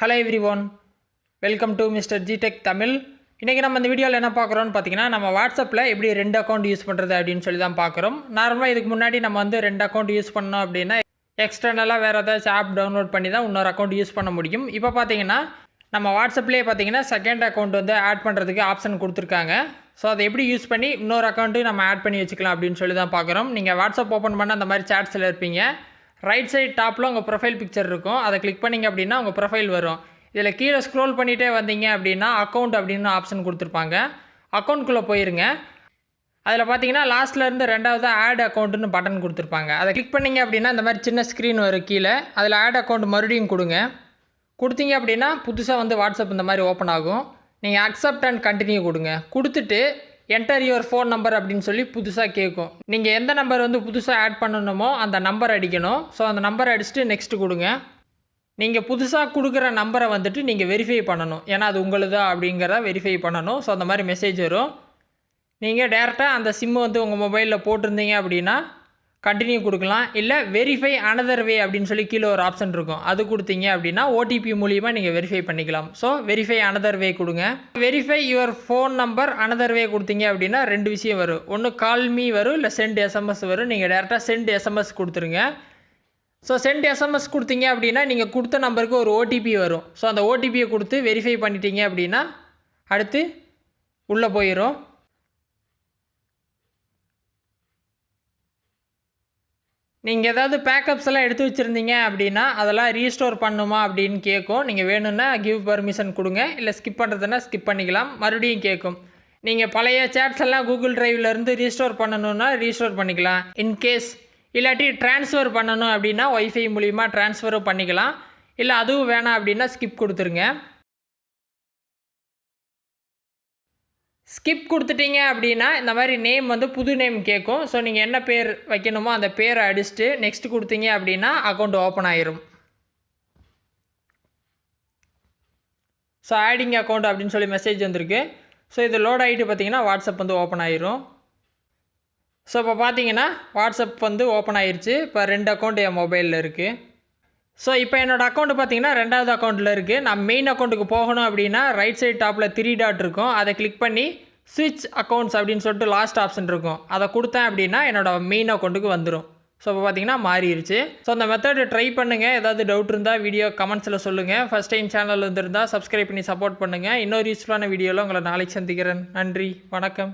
Hello everyone, welcome to MR.G tech Tamil. இன்றைக்கி நம்ம இந்த வீடியோவில் என்ன பார்க்குறோன்னு பார்த்தீங்கன்னா, நம்ம வாட்ஸ்அப்பில் எப்படி 2 அக்கௌண்ட் யூஸ் பண்ணுறது அப்படின்னு சொல்லி தான் பார்க்குறோம். நார்மலாக இதுக்கு முன்னாடி நம்ம வந்து 2 அக்கௌண்ட் யூஸ் பண்ணோம் அப்படின்னா எக்ஸ்டர்னலாக வேறு ஏதாச்சும் ஆப் டவுன்லோட் பண்ணி தான் இன்னொரு அக்கௌண்ட் யூஸ் பண்ண முடியும். இப்போ பார்த்தீங்கன்னா நம்ம வாட்ஸ்அப்லேயே பார்த்தீங்கன்னா செகண்ட் அக்கௌண்ட் வந்து ஆட் பண்ணுறதுக்கு ஆப்ஷன் கொடுத்துருக்காங்க. ஸோ அதை எப்படி யூஸ் பண்ணி இன்னொரு அக்கௌண்ட்டு நம்ம ஆட் பண்ணி வச்சுக்கலாம் அப்படின்னு சொல்லி தான் பார்க்குறோம். நீங்கள் வாட்ஸ்அப் ஓப்பன் பண்ண அந்த மாதிரி சாட்ஸில் இருப்பீங்க. ரைட் சைட் டாப்பில் உங்கள் ப்ரொஃபைல் பிக்சர் இருக்கும். அதை கிளிக் பண்ணிங்க அப்படின்னா உங்கள் ப்ரொஃபைல் வரும். இதில் கீழே ஸ்க்ரோல் பண்ணிகிட்டே வந்தீங்க அப்படின்னா அக்கௌண்ட் அப்படின்னு ஆப்ஷன் கொடுத்துருப்பாங்க. அக்கௌண்ட்குள்ளே போயிருங்க. அதில் பார்த்தீங்கன்னா லாஸ்ட்லேருந்து ரெண்டாவது ஆட் அக்கௌண்ட்டுன்னு பட்டன் கொடுத்துருப்பாங்க. அதை கிளிக் பண்ணிங்க அப்படின்னா இந்த மாதிரி சின்ன ஸ்க்ரீன் வரும் கீழே. அதில் ஆட் அக்கௌண்ட் மறுபடியும் கொடுங்க. கொடுத்தீங்க அப்படின்னா புதுசாக வந்து வாட்ஸ்அப் இந்த மாதிரி ஓப்பன் ஆகும். நீங்கள் அக்செப்ட் அண்ட் கண்டினியூ கொடுங்க. கொடுத்துட்டு என்டர் யுவர் ஃபோன் நம்பர் அப்படின்னு சொல்லி புதுசாக கேட்கும். நீங்கள் எந்த நம்பர் வந்து புதுசாக ஆட் பண்ணணுமோ அந்த நம்பர் அடிக்கணும். ஸோ அந்த நம்பரை அடிச்சுட்டு நெக்ஸ்ட்டு கொடுங்க. நீங்கள் புதுசாக கொடுக்குற நம்பரை வந்துட்டு நீங்கள் வெரிஃபை பண்ணணும். ஏன்னா அது உங்களுதா அப்படிங்கிறத வெரிஃபை பண்ணணும். ஸோ அந்த மாதிரி மெசேஜ் வரும். நீங்கள் டேரெக்டாக அந்த சிம்மு வந்து உங்கள் மொபைலில் போட்டிருந்தீங்க அப்படின்னா கண்டினியூ கொடுக்கலாம். இல்லை வெரிஃபை அனதர் வே அப்படின்னு சொல்லி கீழே ஒரு ஆப்ஷன் இருக்கும். அது கொடுத்தீங்க அப்படின்னா ஓடிபி மூலியமாக நீங்கள் வெரிஃபை பண்ணிக்கலாம். ஸோ வெரிஃபை அனதர் வே கொடுங்க. Verify your phone number another way கொடுத்தீங்க அப்படின்னா 2 விஷயம் வரும். ஒன்று கால் மீ வரும், இல்லை சென்ட் எஸ்எம்எஸ் வரும். நீங்கள் டேரெக்டாக சென்ட் எஸ்எம்எஸ் கொடுத்துருங்க. ஸோ சென்ட் எஸ்எம்எஸ் கொடுத்தீங்க அப்படின்னா நீங்கள் கொடுத்த நம்பருக்கு ஒரு ஓடிபி வரும். ஸோ அந்த ஓடிபியை கொடுத்து வெரிஃபை பண்ணிட்டீங்க அப்படின்னா அடுத்து உள்ளே போயிடும். நீங்கள் ஏதாவது பேக்கப்ஸ் எல்லாம் எடுத்து வச்சுருந்தீங்க அப்படின்னா அதெல்லாம் ரீஸ்டோர் பண்ணுமா அப்படின்னு கேட்கும். நீங்கள் வேணும்னா கிவ் பர்மிஷன் கொடுங்க. இல்லை ஸ்கிப் பண்ணுறதுன்னா ஸ்கிப் பண்ணிக்கலாம். மறுபடியும் கேட்கும். நீங்கள் பழைய சேட்ஸ் எல்லாம் கூகுள் டிரைவ்லேருந்து ரீஸ்டோர் பண்ணணுன்னா ரீஸ்டோர் பண்ணிக்கலாம். இன்கேஸ் இல்லாட்டி ட்ரான்ஸ்ஃபர் பண்ணணும் அப்படின்னா ஒய்ஃபை மூலிமா ட்ரான்ஸ்ஃபரும் பண்ணிக்கலாம். இல்லை அதுவும் வேணாம் அப்படின்னா ஸ்கிப் கொடுத்துருங்க. ஸ்கிப் கொடுத்துட்டீங்க அப்படின்னா இந்த மாதிரி நேம் வந்து புது நேம் கேட்கும். ஸோ நீங்கள் என்ன பேர் வைக்கணுமோ அந்த பேரை அடிச்சுட்டு நெக்ஸ்ட் கொடுத்தீங்க அப்படின்னா அக்கௌண்ட் ஓப்பன் ஆயிரும். ஸோ ஆடிங் அக்கௌண்ட் அப்படின்னு சொல்லி மெசேஜ் வந்திருக்கு. ஸோ இது லோட் ஆகிட்டு பார்த்தீங்கன்னா வாட்ஸ்அப் வந்து ஓப்பன் ஆயிரும். ஸோ இப்போ பார்த்தீங்கன்னா வாட்ஸ்அப் வந்து ஓப்பன் ஆயிடுச்சு. இப்போ 2 அக்கௌண்ட் என் மொபைலில் இருக்குது. ஸோ இப்போ என்னோடய அக்கௌண்ட்டு பார்த்தீங்கன்னா 2வது அக்கௌண்ட்டில் இருக்குது. நான் மெயின் அக்கௌண்ட்டுக்கு போகணும் அப்படின்னா ரைட் சைட் டாப்பில் 3 டாட் இருக்கும். அதை கிளிக் பண்ணி ஸ்விட்ச் அக்கௌண்ட்ஸ் அப்படின்னு சொல்லிட்டு லாஸ்ட் ஆப்ஷன் இருக்கும். அதை கொடுத்தேன் அப்படின்னா என்னோடய மெயின் அக்கௌண்ட்டுக்கு வந்துடும். ஸோ இப்போ பார்த்தீங்கன்னா மாறிடுச்சு. ஸோ அந்த மெத்தடு ட்ரை பண்ணுங்கள். ஏதாவது டவுட் இருந்தால் வீடியோ கமெண்ட்ஸில் சொல்லுங்கள். ஃபஸ்ட் டைம் சேனல் வந்துருந்தால் சப்ஸ்கிரைப் பண்ணி சப்போர்ட் பண்ணுங்கள். இன்னொரு யூஸ்ஃபுல்லான வீடியோவில் உங்களை நாளைக்கு சந்திக்கிறேன். நன்றி, வணக்கம்.